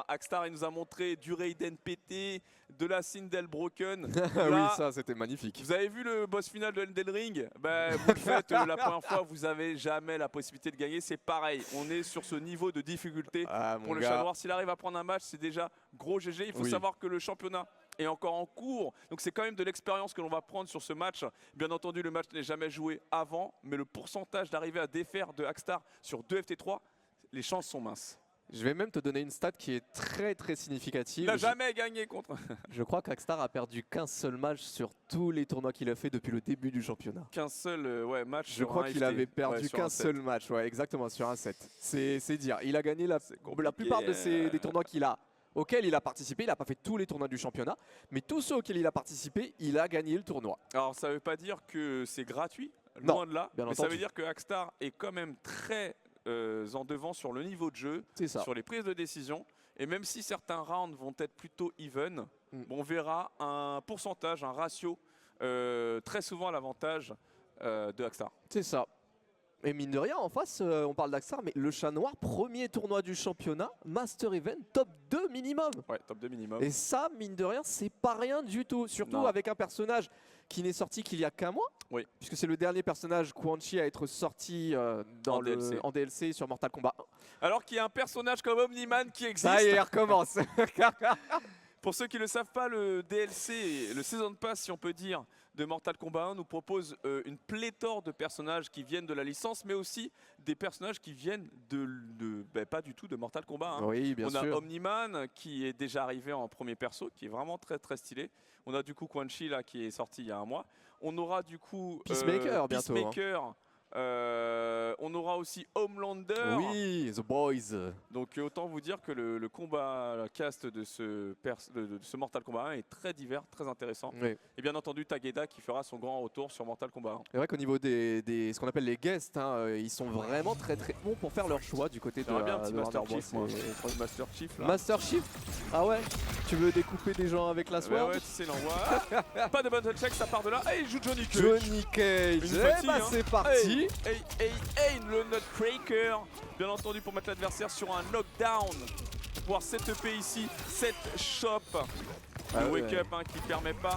Axstar, il nous a montré du Raiden pété, de la Sindel broken. Là, oui, ça c'était magnifique. Vous avez vu le boss final de Elden Ring? Vous le faites la première fois, vous n'avez jamais la possibilité de gagner. C'est pareil, on est sur ce niveau de difficulté pour le chat noir. S'il arrive à prendre un match, c'est déjà gros GG. Il faut savoir que le championnat est encore en cours. Donc c'est quand même de l'expérience que l'on va prendre sur ce match. Bien entendu, le match n'est jamais joué avant, mais le pourcentage d'arriver à défaire de Axstar sur 2 FT3, les chances sont minces. Je vais même te donner une stat qui est très très significative. Il n'a jamais gagné contre. Je crois qu'Axstar a perdu qu'un seul match sur tous les tournois qu'il a fait depuis le début du championnat. Qu'un seul match. Je crois qu'il avait perdu qu'un seul match, exactement, sur un set. C'est dire. Il a gagné la plupart des tournois auxquels il a participé. Il n'a pas fait tous les tournois du championnat, mais tous ceux auxquels il a participé, il a gagné le tournoi. Alors ça ne veut pas dire que c'est gratuit, loin de là, mais entendu. Ça veut dire que Axstar est quand même très en devant sur le niveau de jeu, sur les prises de décision. Et même si certains rounds vont être plutôt even, on verra un pourcentage, un ratio très souvent à l'avantage de Axstar. C'est ça. Et mine de rien, en face, on parle d'Axstar, mais le chat noir, premier tournoi du championnat, Master Event, top 2 minimum. Ouais, top 2 minimum. Et ça, mine de rien, c'est pas rien du tout. Surtout avec un personnage qui n'est sorti qu'il y a qu'un mois. Oui. Puisque c'est le dernier personnage Quan Chi à être sorti en DLC sur Mortal Kombat 1. Alors qu'il y a un personnage comme Omniman qui existe. Ça y est, recommence. Pour ceux qui ne le savent pas, le DLC, le Season Pass, si on peut dire, de Mortal Kombat 1 nous propose une pléthore de personnages qui viennent de la licence, mais aussi des personnages qui viennent pas du tout de Mortal Kombat 1. Oui, bien sûr. On a Omniman qui est déjà arrivé en premier perso, qui est vraiment très très stylé. On a du coup Quan Chi là qui est sorti il y a un mois. On aura du coup Peacemaker bientôt. Peacemaker. On aura aussi Homelander. Oui, The Boys. Donc autant vous dire que le combat cast de ce Mortal Kombat 1 est très divers, très intéressant. Oui. Et bien entendu Takeda qui fera son grand retour sur Mortal Kombat 1. C'est vrai qu'au niveau ce qu'on appelle les guests, ils sont vraiment très très bons pour faire leur choix du côté de bien un petit Master Chief, moi. Master Chief là. Master Chief. Ah ouais. Tu veux découper des gens avec la sword? Ouais, tu sais l'envoi. Pas de button check, ça part de là. Et il joue Johnny Cage. Johnny Cage. C'est parti. Hey, le Nutcracker. Bien entendu pour mettre l'adversaire sur un knockdown. Pour pouvoir set up ici, set shop. Le wake up qui permet pas.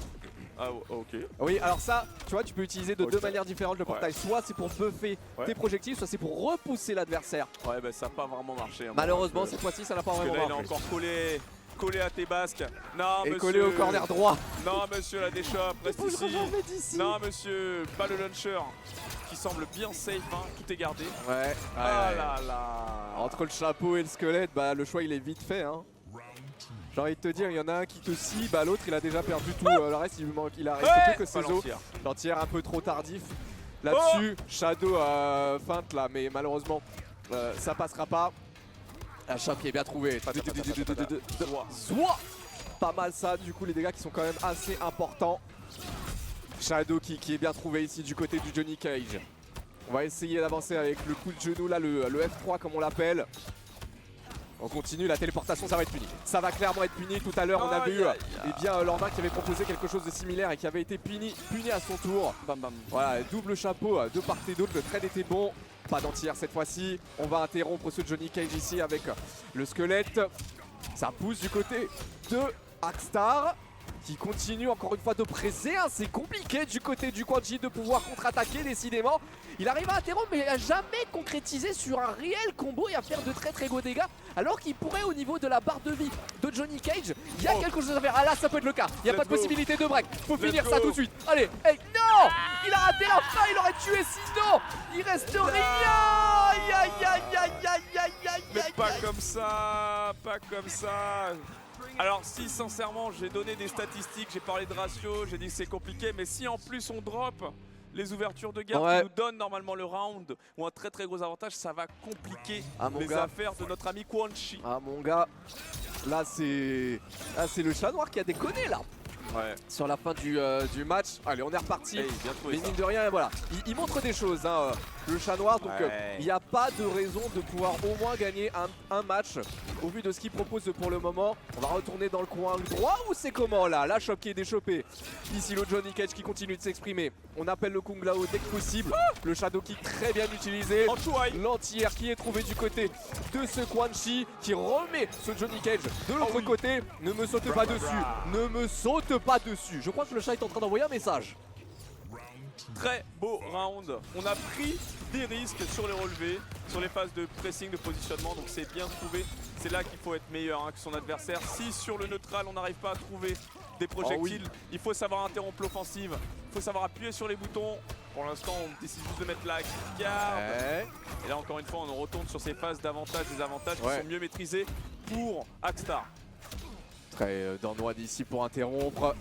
Ah ok. Oui, alors ça, tu vois, tu peux utiliser de deux manières différentes le portail. Soit c'est pour buffer tes projectiles, soit c'est pour repousser l'adversaire. Ouais, bah ça n'a pas vraiment marché. Malheureusement, cette fois-ci, ça n'a pas vraiment marché. Il est encore collé à tes basques. Non, et monsieur. Collé au corner droit. Non, monsieur, la déchoppe, reste ici. Non, monsieur, pas le launcher. Qui semble bien safe, hein. Tout est gardé. Ouais. Ah là là. Entre le chapeau et le squelette, le choix il est vite fait. Hein. J'ai envie de te dire, il y en a un qui te scie, l'autre il a déjà perdu tout. Le reste, il a resté plus que ses os. L'entière un peu trop tardif. Là-dessus, Shadow feinte là, mais malheureusement, ça passera pas. La choc qui est bien trouvé. Pas mal ça, du coup les dégâts qui sont quand même assez importants. Shadow qui est bien trouvé ici du côté du Johnny Cage. On va essayer d'avancer avec le coup de genou là, le F3 comme on l'appelle. On continue, la téléportation ça va être puni. Ça va clairement être puni. Tout à l'heure on avait eu Lorna qui avait proposé quelque chose de similaire et qui avait été puni à son tour. Bam bam. Voilà, double chapeau de part et d'autre, le trade était bon. Pas d'entière cette fois-ci. On va interrompre ce Johnny Cage ici avec le squelette. Ça pousse du côté de Axstar. qui continue encore une fois de presser. Hein. C'est compliqué du côté du Quanchi de pouvoir contre-attaquer décidément. Il arrive à interrompre mais il n'a jamais concrétisé sur un réel combo et à faire de très gros dégâts. Alors qu'il pourrait au niveau de la barre de vie de Johnny Cage, il y a quelque chose à faire. Ah là ça peut être le cas, il n'y a pas de possibilité de break. Faut finir ça tout de suite. Allez, hey, non, il a raté la fin, il aurait tué sinon. Il reste rien. Aïe aïe aïe aïe aïe aïe aïe. Mais pas comme ça, pas comme ça. Alors si sincèrement j'ai donné des statistiques, j'ai parlé de ratio, j'ai dit que c'est compliqué, mais si en plus on drop les ouvertures de garde qui nous donnent normalement le round ou un très gros avantage, ça va compliquer les affaires de notre ami Quanchi. Ah mon gars, là c'est le chat noir qui a déconné là. Ouais. Sur la fin du match. Allez, on est reparti. Hey, mais mine de rien, voilà. Il montre des choses, hein, le chat noir. Donc, il n'y a pas de raison de pouvoir au moins gagner un match. Au vu de ce qu'il propose pour le moment, on va retourner dans le coin droit ou c'est comment là? La choc qui est déchopée. Ici, le Johnny Cage qui continue de s'exprimer. On appelle le Kung Lao dès que possible. Le Shadow Kick très bien utilisé. L'anti-air qui est trouvé du côté de ce Quanchi qui remet ce Johnny Cage de l'autre côté. Ne me saute pas dessus. Ne me saute pas dessus. Je crois que le chat est en train d'envoyer un message. Très beau round. On a pris des risques sur les relevés, sur les phases de pressing, de positionnement, donc c'est bien trouvé. C'est là qu'il faut être meilleur que son adversaire. Si sur le neutral on n'arrive pas à trouver des projectiles, il faut savoir interrompre l'offensive, il faut savoir appuyer sur les boutons. Pour l'instant on décide juste de mettre la garde. Et là encore une fois on retourne sur ces phases d'avantages, des avantages qui sont mieux maîtrisés pour Axstar. Très Danois d'ici pour interrompre.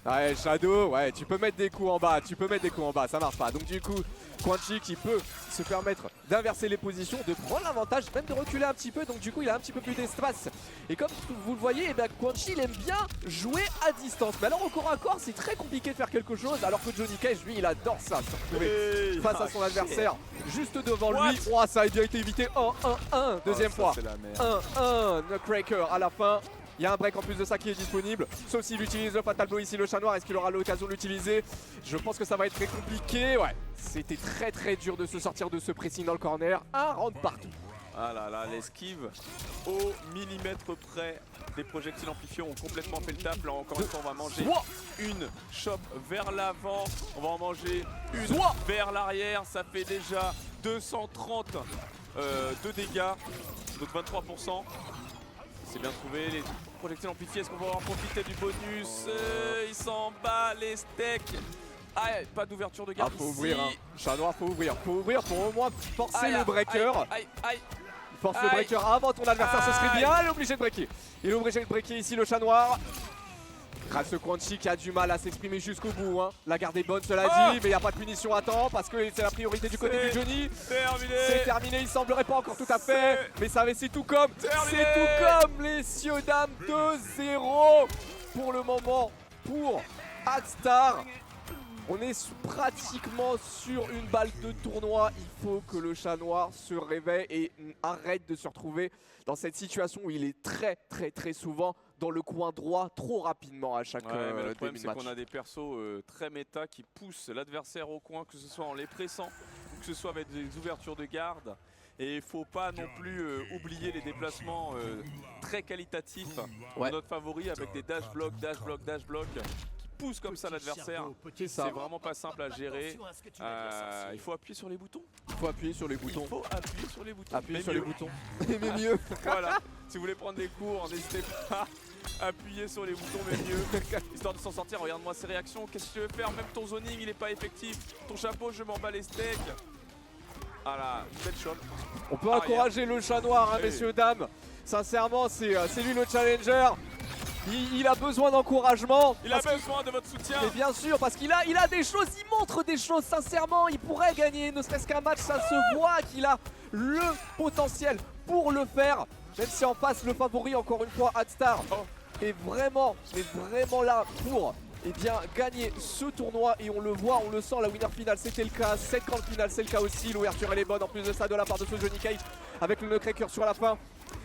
Ouais, Shadow, ouais, tu peux mettre des coups en bas, ça marche pas. Donc du coup, Quanchi qui peut se permettre d'inverser les positions, de prendre l'avantage, même de reculer un petit peu. Donc du coup, il a un petit peu plus d'espace. Et comme vous le voyez, eh bien, Quanchi, il aime bien jouer à distance. Mais alors au corps à corps, c'est très compliqué de faire quelque chose. Alors que Johnny Cage, lui, il adore ça, se retrouver face à son adversaire, juste devant lui. Oh, ça a bien été évité. 1-1-1, deuxième fois. 1-1, Nutcracker à la fin. Il y a un break en plus de ça qui est disponible, sauf s'il utilise le Fatal Blow ici, le chat noir. Est-ce qu'il aura l'occasion de l'utiliser? Je pense que ça va être très compliqué. Ouais, c'était très dur de se sortir de ce pressing dans le corner. Un round partout. Ah là là, l'esquive au millimètre près. Des projectiles amplifiés ont complètement fait le taf. Là encore une fois, on va manger une chope vers l'avant. On va en manger une vers l'arrière. Ça fait déjà 230 de dégâts, donc 23%. C'est bien trouvé, les projectiles amplifiés, est-ce qu'on va en profiter du bonus? Il s'en bat les steaks. Ah, pas d'ouverture de garde. Faut ouvrir, hein. Chat noir, faut ouvrir pour au moins forcer le breaker. Force le breaker avant ton adversaire, ce serait bien. Il est obligé de breaker. Il est obligé de breaker ici, le chat noir. Grâce au Quanchi qui a du mal à s'exprimer jusqu'au bout. Hein. La garde est bonne, cela dit, mais il n'y a pas de punition à temps parce que c'est la priorité du côté du Johnny. C'est terminé, il semblerait pas encore tout à fait, mais ça c'est tout comme. C'est tout comme, messieurs, dames, 2-0 pour le moment pour Axstar. On est pratiquement sur une balle de tournoi. Il faut que le chat noir se réveille et arrête de se retrouver dans cette situation où il est très souvent dans le coin droit trop rapidement à chaque mais le problème début de c'est match. qu'on a des persos très méta qui poussent l'adversaire au coin, que ce soit en les pressant ou que ce soit avec des ouvertures de garde. Et il ne faut pas non plus oublier les déplacements très qualitatifs de notre favori avec des dash block qui poussent comme ça l'adversaire. C'est vraiment pas simple à gérer. Il faut appuyer sur les boutons. Appuyer sur les boutons. Appuyer sur les boutons. Mais mieux. Voilà. Si vous voulez prendre des cours, n'hésitez pas. Appuyer sur les boutons, mais mieux. Histoire de s'en sortir. Regarde-moi ces réactions. Qu'est-ce que tu veux faire? Même ton zoning, il n'est pas effectif. Ton chapeau, je m'en bats les steaks. Voilà, belle shot. On peut encourager le chat noir, hein, messieurs, dames. Sincèrement, c'est lui le challenger. Il a besoin d'encouragement. Il a besoin de votre soutien. Mais bien sûr, parce qu'il a des choses, il montre des choses, sincèrement. Il pourrait gagner ne serait-ce qu'un match, ça se voit qu'il a le potentiel pour le faire. Même si en face, le favori, encore une fois, Axstar, est vraiment là pour gagner ce tournoi. Et on le voit, on le sent, la winner finale, c'était le cas. Cette grande finale, c'est le cas aussi. L'ouverture, elle est bonne. En plus de ça, de la part de ce Johnny Cage, avec le Nutcracker sur la fin.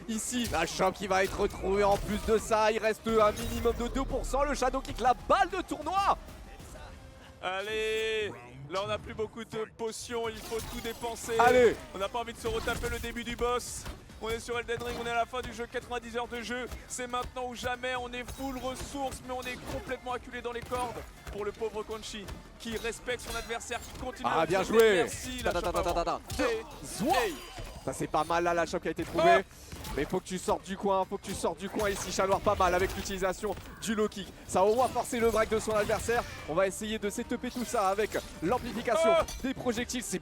Ici, la chope qui va être retrouvée en plus de ça. Il reste un minimum de 2%. Le Shadow Kick, la balle de tournoi. Allez, là on n'a plus beaucoup de potions, il faut tout dépenser. Allez. On n'a pas envie de se retaper le début du boss. On est sur Elden Ring, on est à la fin du jeu, 90 heures de jeu. C'est maintenant ou jamais, on est full ressources, mais on est complètement acculé dans les cordes pour le pauvre Conchi qui respecte son adversaire, qui continue à bien joué. Merci, la Ça c'est pas mal là, la choc a été trouvée. Mais faut que tu sortes du coin, ici. Chat Noir pas mal avec l'utilisation du low kick. Ça va au moins forcer le break de son adversaire. On va essayer de setuper tout ça avec l'amplification des projectiles. C'est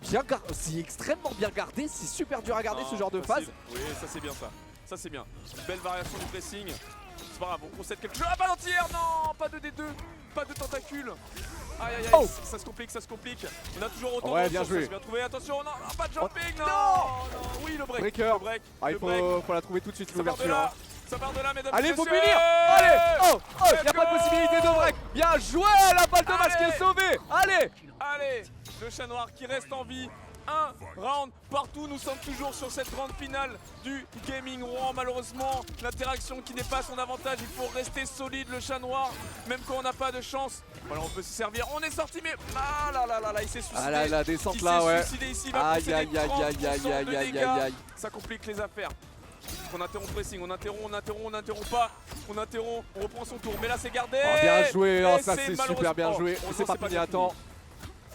extrêmement bien gardé, c'est super dur à garder ce genre de phase. Oui, ça c'est bien ça. Ça c'est bien. Belle variation du pressing. C'est pas grave, on concède quelque chose. Ah, pas d'entière, non, pas de D2, pas de tentacules. Aïe aïe aïe, ça se complique, ça se complique. On a toujours autant de bien joué. Bien trouvé. Attention, non, pas de jumping, non. Oui, le break. Breaker. Le break. Il faut la trouver tout de suite, l'ouverture. Ça part de là, mesdames Allez, et faut messieurs. punir. Allez, il n'y a pas de possibilité de break. Bien joué, la balle de match qui est sauvée. Allez, le Chat Noir qui reste en vie. Un round partout, nous sommes toujours sur cette grande finale du Gaming Rouen. Malheureusement, l'interaction qui n'est pas son avantage, il faut rester solide le Chat Noir, même quand on n'a pas de chance. Voilà, on peut se servir, on est sorti mais il s'est suicidé. La descente là, ouais. Suicidé ici, il va concéder 30% de dégâts. Aïe. Ça complique les affaires. On interrompt le pressing, on n'interrompt pas, on reprend son tour, mais là c'est gardé. Bien joué, ça c'est c'est super bien joué. on C'est pas fini à temps.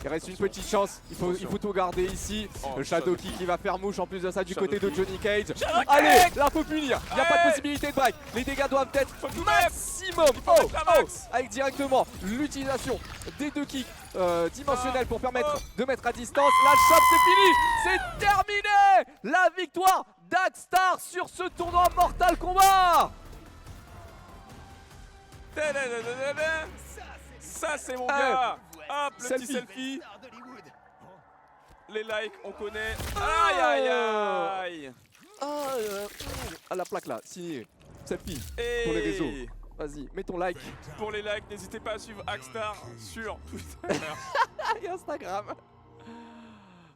Il reste une petite chance, il faut tout garder ici. Le Shadow Kick qui va faire mouche en plus de ça du côté de Johnny Cage. Allez, là faut punir, il n'y a pas de possibilité de break. Les dégâts doivent être maximum. Avec directement l'utilisation des deux kicks dimensionnels pour permettre de mettre à distance. La chope c'est fini, c'est terminé. La victoire d'Axstar sur ce tournoi Mortal Kombat. Ça c'est mon gars. Hop, le petit selfie. Les likes, on connaît. Aïe. À la plaque là, signé. Selfie pour les réseaux. Vas-y, mets ton like. Pour les likes, n'hésitez pas à suivre Akstar sur Twitter et Instagram.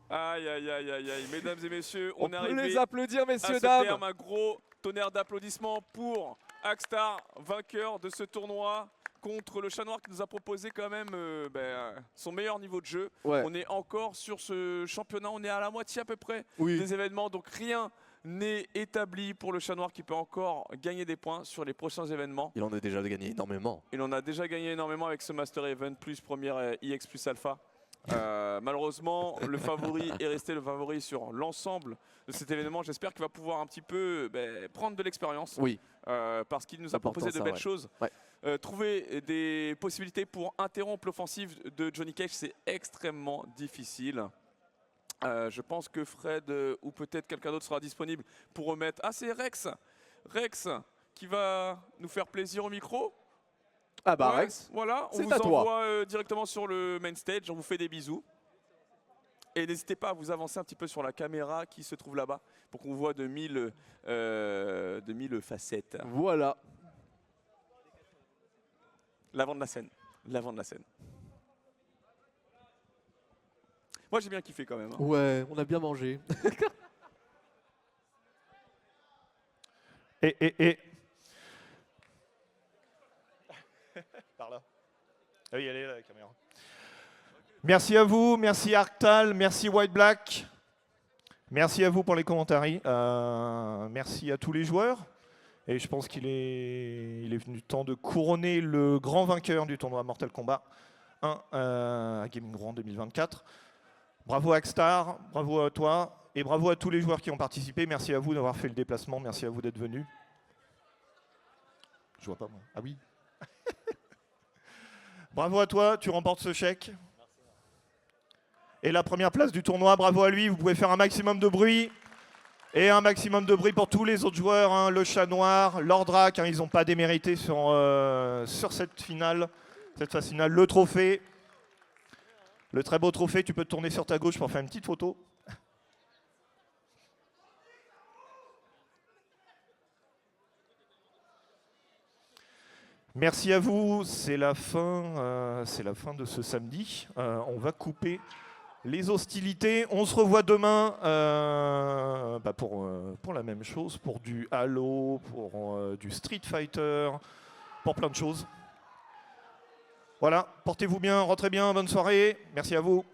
Aïe. Mesdames et messieurs, on est arrivé peut les applaudir, messieurs, à ce dames. terme. Un gros tonnerre d'applaudissements pour Akstar, vainqueur de ce tournoi contre le Chat Noir qui nous a proposé quand même son meilleur niveau de jeu. On est encore sur ce championnat, on est à la moitié à peu près des événements, donc rien n'est établi pour le Chat Noir qui peut encore gagner des points sur les prochains événements. Il en a déjà gagné énormément. Il en a déjà gagné énormément avec ce Master Event plus première IX plus Alpha. Malheureusement, le favori est resté le favori sur l'ensemble de cet événement. J'espère qu'il va pouvoir un petit peu prendre de l'expérience. Parce qu'il nous a proposé de belles choses. Trouver des possibilités pour interrompre l'offensive de Johnny Cage, c'est extrêmement difficile. Je pense que Fred ou peut-être quelqu'un d'autre sera disponible pour remettre. Ah, c'est Rex qui va nous faire plaisir au micro. Ah bah Rex, voilà, on vous envoie directement sur le main stage, on vous fait des bisous. Et n'hésitez pas à vous avancer un petit peu sur la caméra qui se trouve là-bas pour qu'on voit de mille facettes. Voilà. L'avant de la scène. Moi j'ai bien kiffé quand même. Ouais, on a bien mangé. Et. Par là. Ah oui, elle est là la caméra. Merci à vous, merci Arctal, merci White Black. Merci à vous pour les commentaires. Merci à tous les joueurs. Et je pense qu'il est venu temps de couronner le grand vainqueur du tournoi Mortal Kombat 1 à Gaming Rouen 2024. Bravo Akstar, bravo à toi et bravo à tous les joueurs qui ont participé. Merci à vous d'avoir fait le déplacement, merci à vous d'être venus. Je vois pas moi. Ah oui. Bravo à toi, tu remportes ce chèque. Et la première place du tournoi, bravo à lui, vous pouvez faire un maximum de bruit. Et un maximum de bruit pour tous les autres joueurs, hein, le Chat Noir, Lordrac, hein, ils n'ont pas démérité sur cette finale, cette phase finale. Le trophée, le très beau trophée, tu peux te tourner sur ta gauche pour faire une petite photo. Merci à vous, c'est la fin de ce samedi. On va couper les hostilités. On se revoit demain pour la même chose, pour du Halo, pour du Street Fighter, pour plein de choses. Voilà, portez-vous bien, rentrez bien, bonne soirée. Merci à vous.